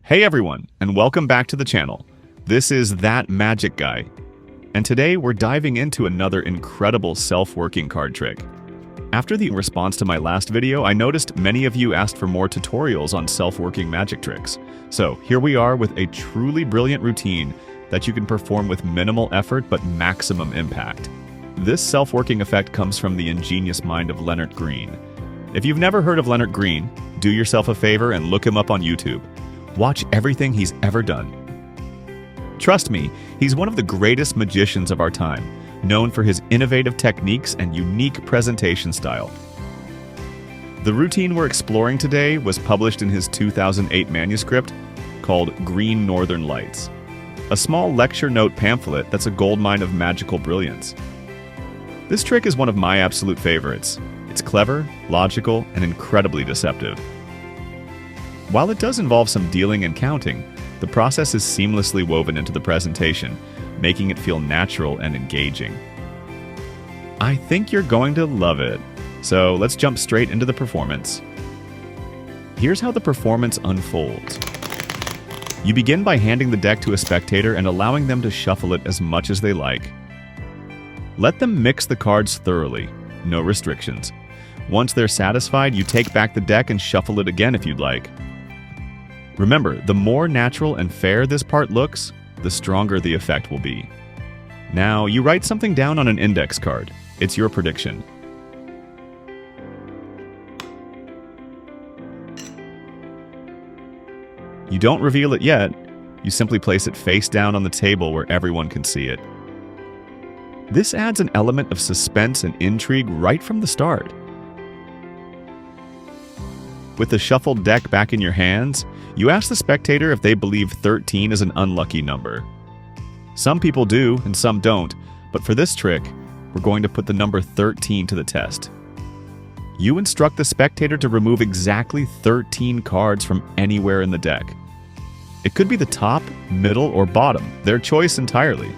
Hey everyone, and welcome back to the channel. This is That Magic Guy, and today we're diving into another incredible self-working card trick. After the response to my last video, I noticed many of you asked for more tutorials on self-working magic tricks. So here we are with a truly brilliant routine that you can perform with minimal effort but maximum impact. This self-working effect comes from the ingenious mind of Lennart Green. If you've never heard of Lennart Green, do yourself a favor and look him up on YouTube. Watch everything he's ever done. Trust me, he's one of the greatest magicians of our time, known for his innovative techniques and unique presentation style. The routine we're exploring today was published in his 2008 manuscript called Green Northern Lights, a small lecture note pamphlet that's a goldmine of magical brilliance. This trick is one of my absolute favorites. It's clever, logical, and incredibly deceptive. While it does involve some dealing and counting, the process is seamlessly woven into the presentation, making it feel natural and engaging. I think you're going to love it. So let's jump straight into the performance. Here's how the performance unfolds. You begin by handing the deck to a spectator and allowing them to shuffle it as much as they like. Let them mix the cards thoroughly, no restrictions. Once they're satisfied, you take back the deck and shuffle it again if you'd like. Remember, the more natural and fair this part looks, the stronger the effect will be. Now, you write something down on an index card. It's your prediction. You don't reveal it yet. You simply place it face down on the table where everyone can see it. This adds an element of suspense and intrigue right from the start. With the shuffled deck back in your hands, you ask the spectator if they believe 13 is an unlucky number. Some people do, and some don't, but for this trick, we're going to put the number 13 to the test. You instruct the spectator to remove exactly 13 cards from anywhere in the deck. It could be the top, middle, or bottom, their choice entirely.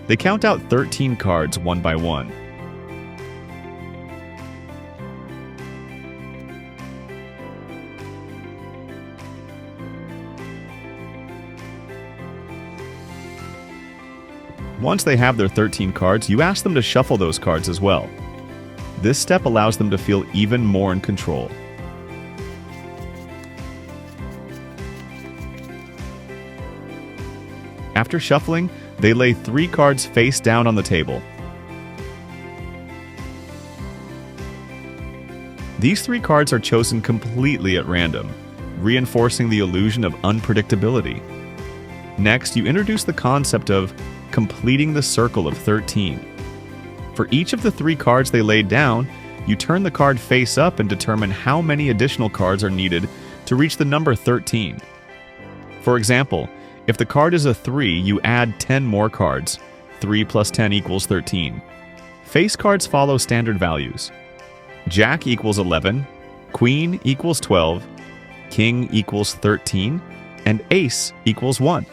They count out 13 cards one by one. Once they have their 13 cards, you ask them to shuffle those cards as well. This step allows them to feel even more in control. After shuffling, they lay 3 cards face down on the table. These 3 cards are chosen completely at random, reinforcing the illusion of unpredictability. Next, you introduce the concept of completing the circle of 13. For each of the 3 cards they laid down, you turn the card face up and determine how many additional cards are needed to reach the number 13. For example, if the card is a 3, you add 10 more cards. 3 plus 10 equals 13. Face cards follow standard values. Jack equals 11, Queen equals 12, King equals 13, and Ace equals 1.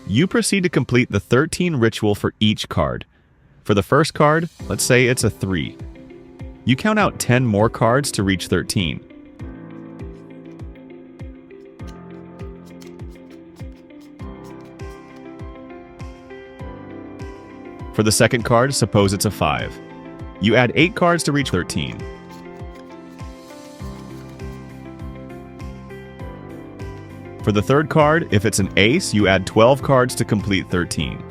You proceed to complete the 13 ritual for each card. For the first card, let's say it's a 3. You count out 10 more cards to reach 13. For the second card, suppose it's a 5. You add 8 cards to reach 13. For the third card, if it's an ace, you add 12 cards to complete 13.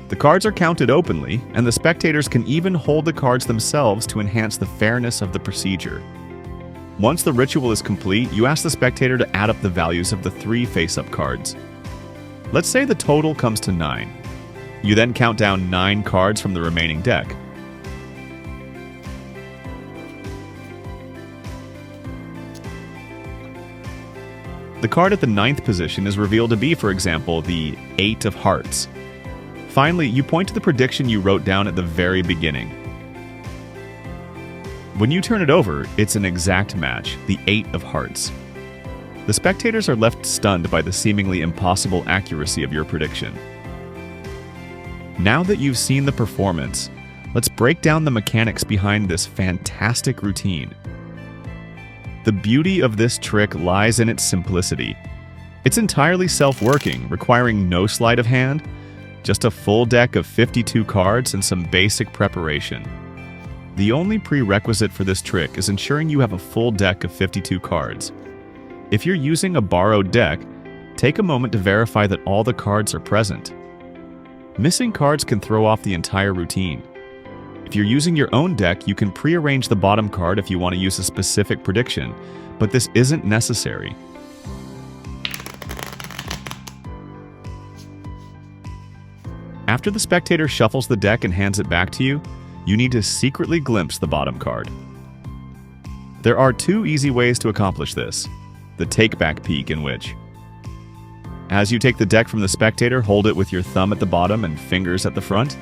The cards are counted openly, and the spectators can even hold the cards themselves to enhance the fairness of the procedure. Once the ritual is complete, you ask the spectator to add up the values of the 3 face-up cards. Let's say the total comes to 9. You then count down 9 cards from the remaining deck. The card at the 9th position is revealed to be, for example, the 8 of hearts. Finally, you point to the prediction you wrote down at the very beginning. When you turn it over, it's an exact match, the 8 of hearts. The spectators are left stunned by the seemingly impossible accuracy of your prediction. Now that you've seen the performance, let's break down the mechanics behind this fantastic routine. The beauty of this trick lies in its simplicity. It's entirely self-working, requiring no sleight of hand, just a full deck of 52 cards and some basic preparation. The only prerequisite for this trick is ensuring you have a full deck of 52 cards. If you're using a borrowed deck, take a moment to verify that all the cards are present. Missing cards can throw off the entire routine. If you're using your own deck, you can prearrange the bottom card if you want to use a specific prediction, but this isn't necessary. After the spectator shuffles the deck and hands it back to you, you need to secretly glimpse the bottom card. There are two easy ways to accomplish this. The take-back peek, in which, as you take the deck from the spectator, hold it with your thumb at the bottom and fingers at the front.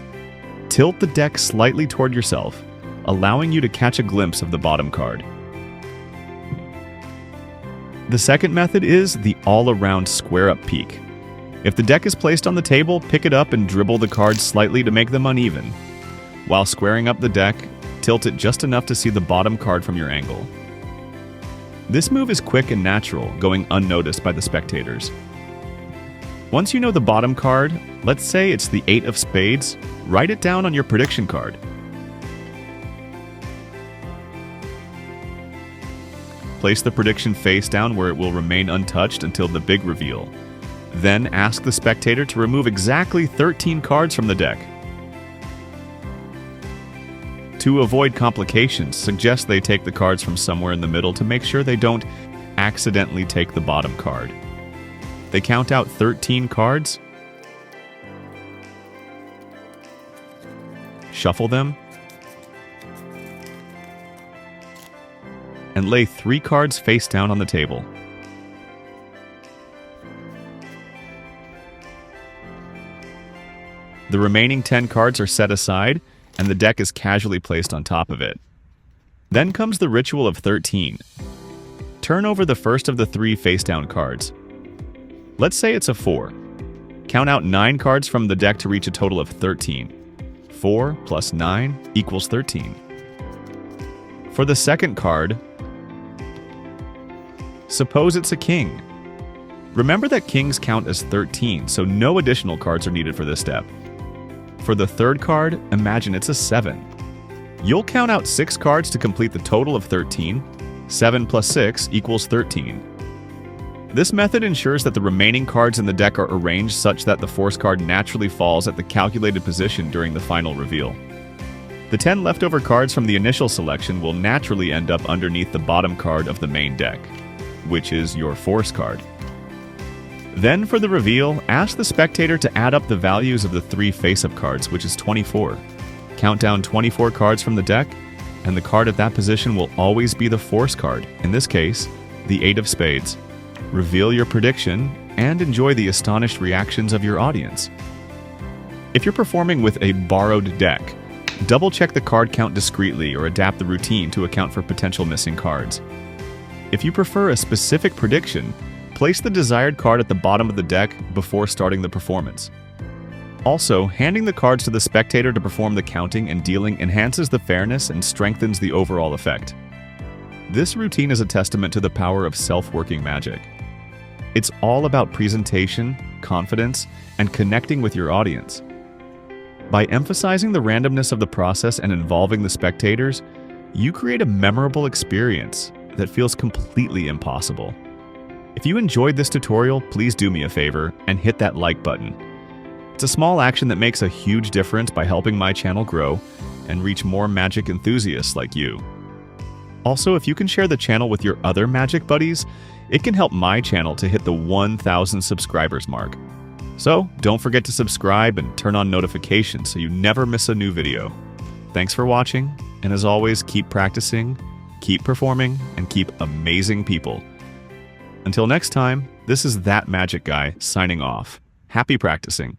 Tilt the deck slightly toward yourself, allowing you to catch a glimpse of the bottom card. The second method is the all-around square-up peek. If the deck is placed on the table, pick it up and dribble the cards slightly to make them uneven. While squaring up the deck, tilt it just enough to see the bottom card from your angle. This move is quick and natural, going unnoticed by the spectators. Once you know the bottom card, let's say it's the 8 of spades, write it down on your prediction card. Place the prediction face down where it will remain untouched until the big reveal. Then ask the spectator to remove exactly 13 cards from the deck. To avoid complications, suggest they take the cards from somewhere in the middle to make sure they don't accidentally take the bottom card. They count out 13 cards, shuffle them, and lay 3 cards face down on the table. The remaining 10 cards are set aside, and the deck is casually placed on top of it. Then comes the ritual of 13. Turn over the first of the 3 face-down cards. Let's say it's a 4. Count out 9 cards from the deck to reach a total of 13. 4 plus 9 equals 13. For the second card, suppose it's a king. Remember that kings count as 13, so no additional cards are needed for this step. For the third card, imagine it's a 7. You'll count out 6 cards to complete the total of 13. 7 plus 6 equals 13. This method ensures that the remaining cards in the deck are arranged such that the force card naturally falls at the calculated position during the final reveal. The 10 leftover cards from the initial selection will naturally end up underneath the bottom card of the main deck, which is your force card. Then for the reveal, ask the spectator to add up the values of the 3 face-up cards, which is 24. Count down 24 cards from the deck, and the card at that position will always be the force card, in this case, the 8 of spades. Reveal your prediction, and enjoy the astonished reactions of your audience. If you're performing with a borrowed deck, double-check the card count discreetly or adapt the routine to account for potential missing cards. If you prefer a specific prediction, place the desired card at the bottom of the deck before starting the performance. Also, handing the cards to the spectator to perform the counting and dealing enhances the fairness and strengthens the overall effect. This routine is a testament to the power of self-working magic. It's all about presentation, confidence, and connecting with your audience. By emphasizing the randomness of the process and involving the spectators, you create a memorable experience that feels completely impossible. If you enjoyed this tutorial, please do me a favor and hit that like button. It's a small action that makes a huge difference by helping my channel grow and reach more magic enthusiasts like you. Also, if you can share the channel with your other magic buddies, it can help my channel to hit the 1,000 subscribers mark. So, don't forget to subscribe and turn on notifications so you never miss a new video. Thanks for watching, and as always, keep practicing, keep performing, and keep amazing people. Until next time, this is That Magic Guy signing off. Happy practicing.